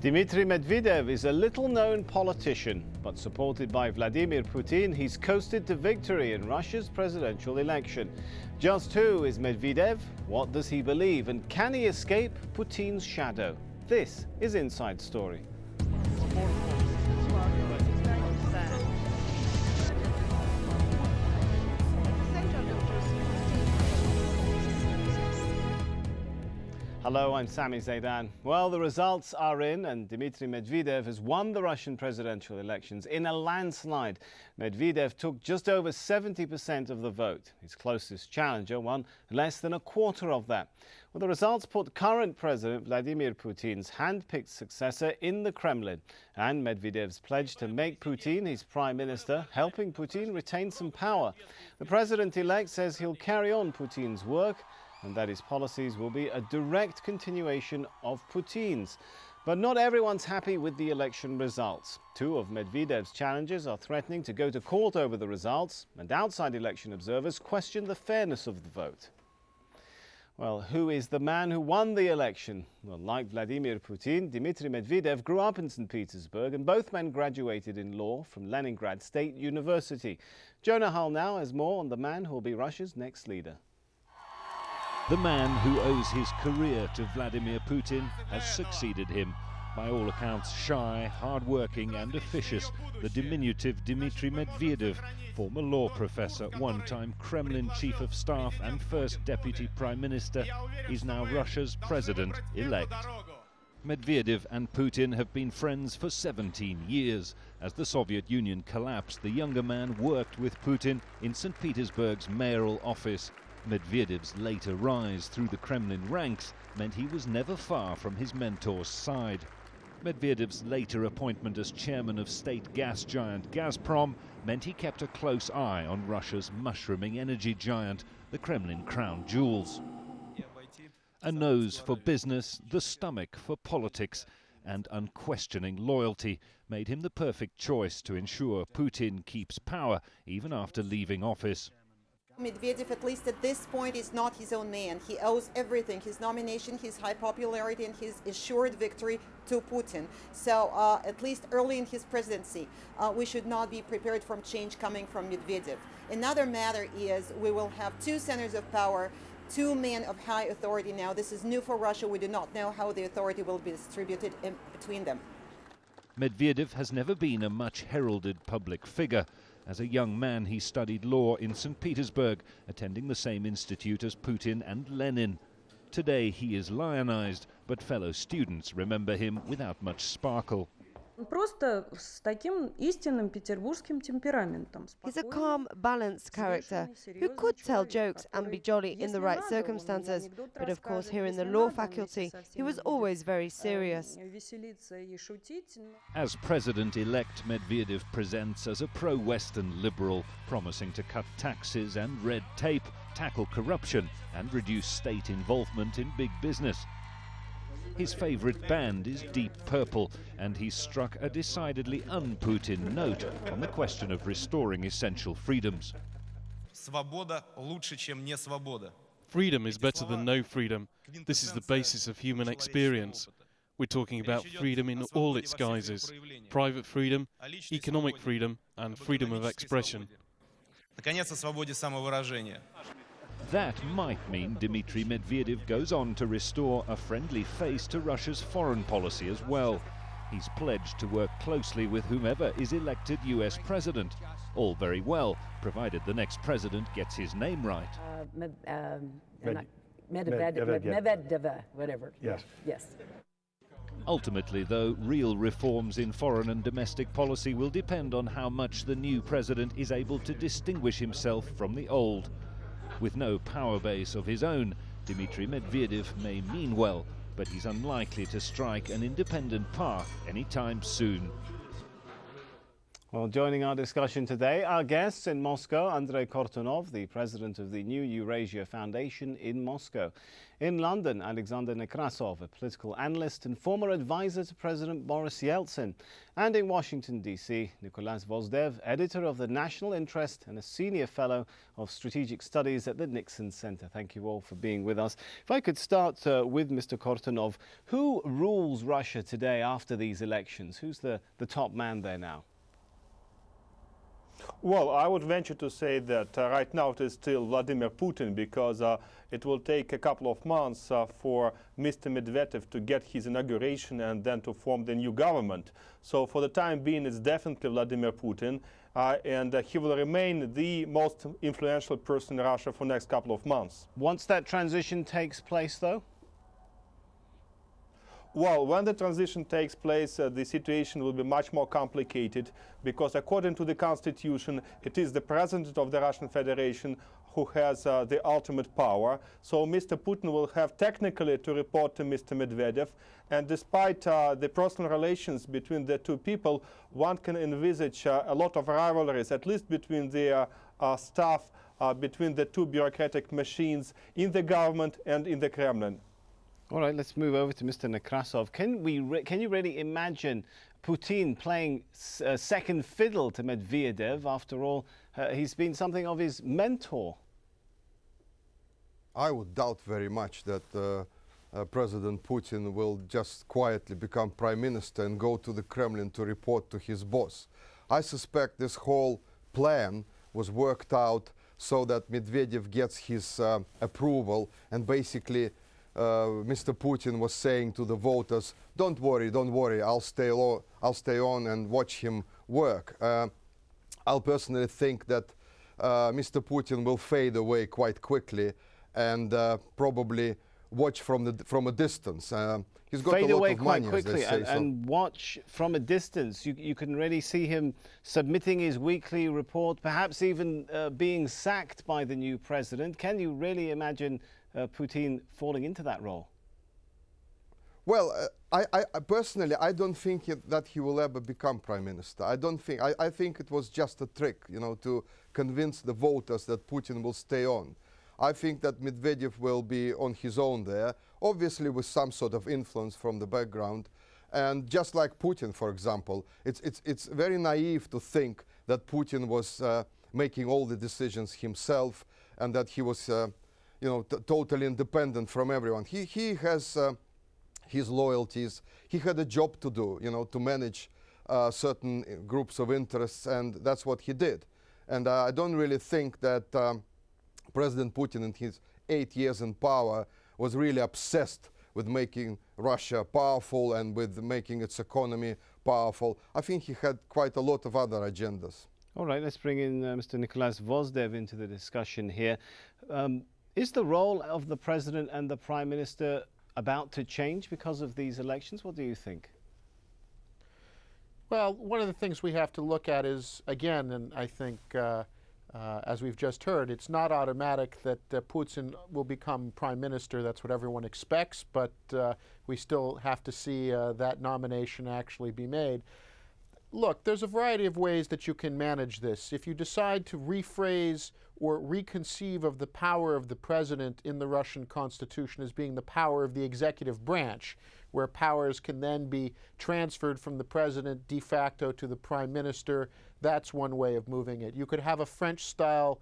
Dmitry Medvedev is a little-known politician, but supported by Vladimir Putin, he's coasted to victory in Russia's presidential election. Just who is Medvedev? What does he believe? And can he escape Putin's shadow? This is Inside Story. Hello, I'm Sami Zeidan. Well, the results are in, and Dmitry Medvedev has won the Russian presidential elections in a landslide. Medvedev took just over 70% of the vote. His closest challenger won less than a quarter of that. Well, the results put current President Vladimir Putin's hand-picked successor in the Kremlin, and Medvedev's pledge to make Putin his prime minister, helping Putin retain some power. The president-elect says he'll carry on Putin's work and that his policies will be a direct continuation of Putin's. But not everyone's happy with the election results. Two of Medvedev's challengers are threatening to go to court over the results, and outside election observers question the fairness of the vote. Well, who is the man who won the election? Well, like Vladimir Putin, Dmitry Medvedev grew up in St. Petersburg, and both men graduated in law from Leningrad State University. Jonah Hull now has more on the man who will be Russia's next leader. The man who owes his career to Vladimir Putin has succeeded him. By all accounts, shy, hard-working and officious, the diminutive Dmitry Medvedev, former law professor, one-time Kremlin chief of staff and first deputy prime minister, is now Russia's president-elect. Medvedev and Putin have been friends for 17 years. As the Soviet Union collapsed, the younger man worked with Putin in St. Petersburg's mayoral office. Medvedev's later rise through the Kremlin ranks meant he was never far from his mentor's side. Medvedev's later appointment as chairman of state gas giant Gazprom meant he kept a close eye on Russia's mushrooming energy giant, the Kremlin crown jewels. A nose for business, the stomach for politics, and unquestioning loyalty made him the perfect choice to ensure Putin keeps power even after leaving office. Medvedev, at least at this point, is not his own man. He owes everything, his nomination, his high popularity and his assured victory to Putin. So at least early in his presidency, we should not be prepared for change coming from Medvedev. Another matter is we will have two centers of power, two men of high authority now. This is new for Russia. We do not know how the authority will be distributed between them. Medvedev has never been a much heralded public figure. As a young man, he studied law in St. Petersburg, attending the same institute as Putin and Lenin. Today he is lionized, but fellow students remember him without much sparkle. He's a calm, balanced character who could tell jokes and be jolly in the right circumstances, but of course here in the law faculty he was always very serious. As president-elect, Medvedev presents as a pro-Western liberal, promising to cut taxes and red tape, tackle corruption and reduce state involvement in big business. His favorite band is Deep Purple, and he's struck a decidedly un-Putin note on the question of restoring essential freedoms. Freedom is better than no freedom. This is the basis of human experience. We're talking about freedom in all its guises: private freedom, economic freedom, and freedom of expression. That might mean Dmitry Medvedev goes on to restore a friendly face to Russia's foreign policy as well. He's pledged to work closely with whomever is elected US president. All very well, provided the next president gets his name right. Medvedev, whatever. Yes. Yes. Ultimately, though, real reforms in foreign and domestic policy will depend on how much the new president is able to distinguish himself from the old. With no power base of his own, Dmitry Medvedev may mean well, but he's unlikely to strike an independent path anytime soon. Well, joining our discussion today, our guests in Moscow, Andrei Kortunov, the president of the New Eurasia Foundation in Moscow. In London, Alexander Nekrasov, a political analyst and former advisor to President Boris Yeltsin. And in Washington, D.C., Nicholas Vozdev, editor of The National Interest and a senior fellow of strategic studies at the Nixon Center. Thank you all for being with us. If I could start with Mr. Kortunov, who rules Russia today after these elections? Who's the top man there now? Well, I would venture to say that right now it is still Vladimir Putin, because it will take a couple of months for Mr. Medvedev to get his inauguration and then to form the new government. So for the time being, it's definitely Vladimir Putin, and he will remain the most influential person in Russia for the next couple of months. Once that transition takes place, though? Well, when the transition takes place, the situation will be much more complicated, because according to the Constitution, it is the President of the Russian Federation who has the ultimate power. So Mr. Putin will have technically to report to Mr. Medvedev, and despite the personal relations between the two people, one can envisage a lot of rivalries, at least between the staff, between the two bureaucratic machines in the government and in the Kremlin. All right, let's move over to Mr. Nekrasov. Can you really imagine Putin playing second fiddle to Medvedev? After all, he's been something of his mentor. I would doubt very much that President Putin will just quietly become prime minister and go to the Kremlin to report to his boss. I suspect this whole plan was worked out so that Medvedev gets his approval, and basically Mr. Putin was saying to the voters, don't worry, I'll stay on and watch him work. I'll personally think that Mr. Putin will fade away quite quickly and probably watch from a distance. He's got fade a lot away of quite money, quickly, as they say, and watch from a distance. You can really see him submitting his weekly report, perhaps even being sacked by the new president. Can you really imagine Putin falling into that role? Well, I personally, I don't think that he will ever become prime minister. I think it was just a trick, to convince the voters that Putin will stay on. I think that Medvedev will be on his own there, obviously with some sort of influence from the background. And just like Putin, for example, it's very naive to think that Putin was making all the decisions himself and that he was totally independent from everyone. He has his loyalties. He had a job to do, to manage certain groups of interests, and that's what he did. And I don't really think that President Putin in his 8 years in power was really obsessed with making Russia powerful and with making its economy powerful. I think he had quite a lot of other agendas. All right, let's bring in Mr. Nicholas Vozdev into the discussion here. Is the role of the President and the Prime Minister about to change because of these elections? What do you think? Well, one of the things we have to look at is, again, and I think as we've just heard, it's not automatic that Putin will become prime minister. That's what everyone expects, but we still have to see that nomination actually be made. Look, there's a variety of ways that you can manage this. If you decide to rephrase or reconceive of the power of the president in the Russian constitution as being the power of the executive branch, where powers can then be transferred from the president de facto to the prime minister, that's one way of moving it. You could have a French-style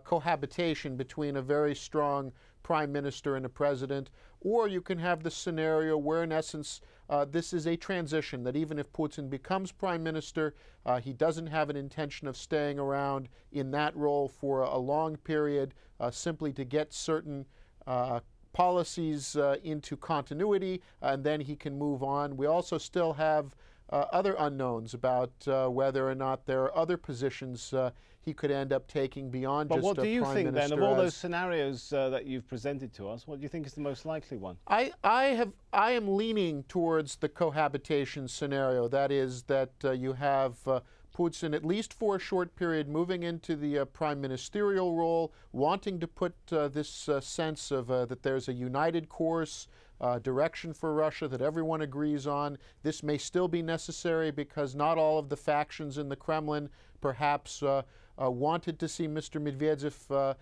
cohabitation between a very strong prime minister and a president, or you can have the scenario where, in essence, this is a transition, that even if Putin becomes prime minister, he doesn't have an intention of staying around in that role for a long period, simply to get certain policies into continuity, and then he can move on. We also still have other unknowns about whether or not there are other positions he could end up taking beyond just a prime minister. But what do you think then, of all those scenarios that you've presented to us, what do you think is the most likely one? I am leaning towards the cohabitation scenario. That is that you have Putin, at least for a short period, moving into the prime ministerial role, wanting to put this sense of that there's a united course direction for Russia that everyone agrees on. This may still be necessary because not all of the factions in the Kremlin perhaps wanted to see Mr. Medvedev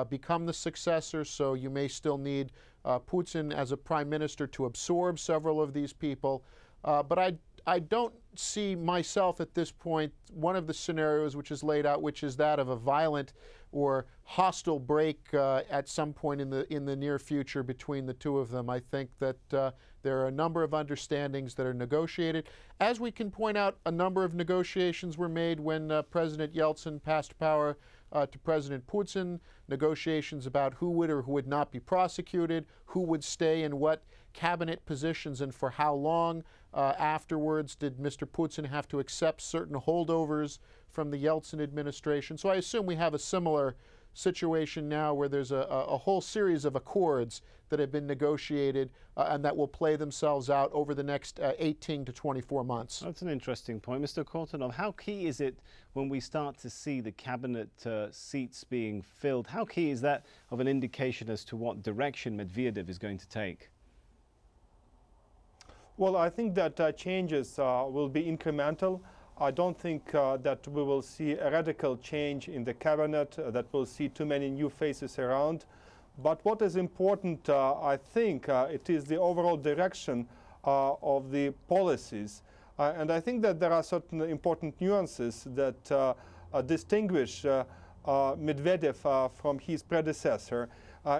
become the successor, so you may still need Putin as a prime minister to absorb several of these people. But I don't see myself at this point one of the scenarios which is laid out, which is that of a violent or hostile break at some point in the near future between the two of them. I think that there are a number of understandings that are negotiated. As we can point out, a number of negotiations were made when President Yeltsin passed power to President Putin, negotiations about who would or who would not be prosecuted, who would stay in what cabinet positions and for how long. Afterwards, did Mr. Putin have to accept certain holdovers from the Yeltsin administration? So I assume we have a similar situation now where there's a whole series of accords that have been negotiated and that will play themselves out over the next 18 to 24 months. That's an interesting point. Mr. Kortunov, how key is it when we start to see the cabinet seats being filled? How key is that of an indication as to what direction Medvedev is going to take? Well, I think that changes will be incremental. I don't think that we will see a radical change in the cabinet, that we'll see too many new faces around. But what is important, I think, it is the overall direction of the policies. And I think that there are certain important nuances that distinguish Medvedev from his predecessor.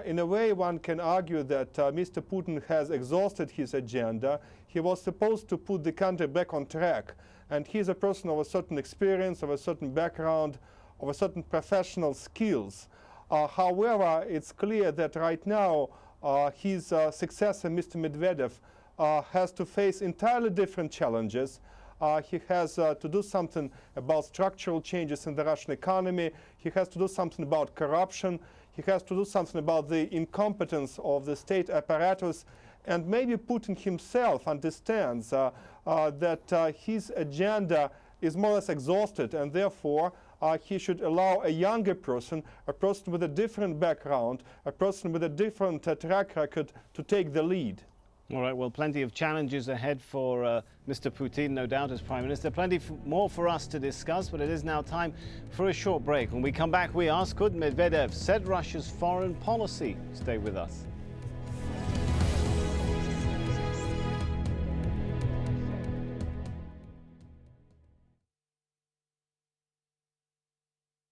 In a way, one can argue that Mr. Putin has exhausted his agenda. He was supposed to put the country back on track. And he's a person of a certain experience, of a certain background, of a certain professional skills. However, it's clear that right now his successor, Mr. Medvedev, has to face entirely different challenges. He has to do something about structural changes in the Russian economy. He has to do something about corruption. He has to do something about the incompetence of the state apparatus. And maybe Putin himself understands that his agenda is more or less exhausted, and therefore he should allow a younger person, a person with a different background, a person with a different track record to take the lead. All right, well, plenty of challenges ahead for Mr. Putin, no doubt, as Prime Minister. Plenty more for us to discuss, but it is now time for a short break. When we come back, we ask, could Medvedev set Russia's foreign policy? Stay with us.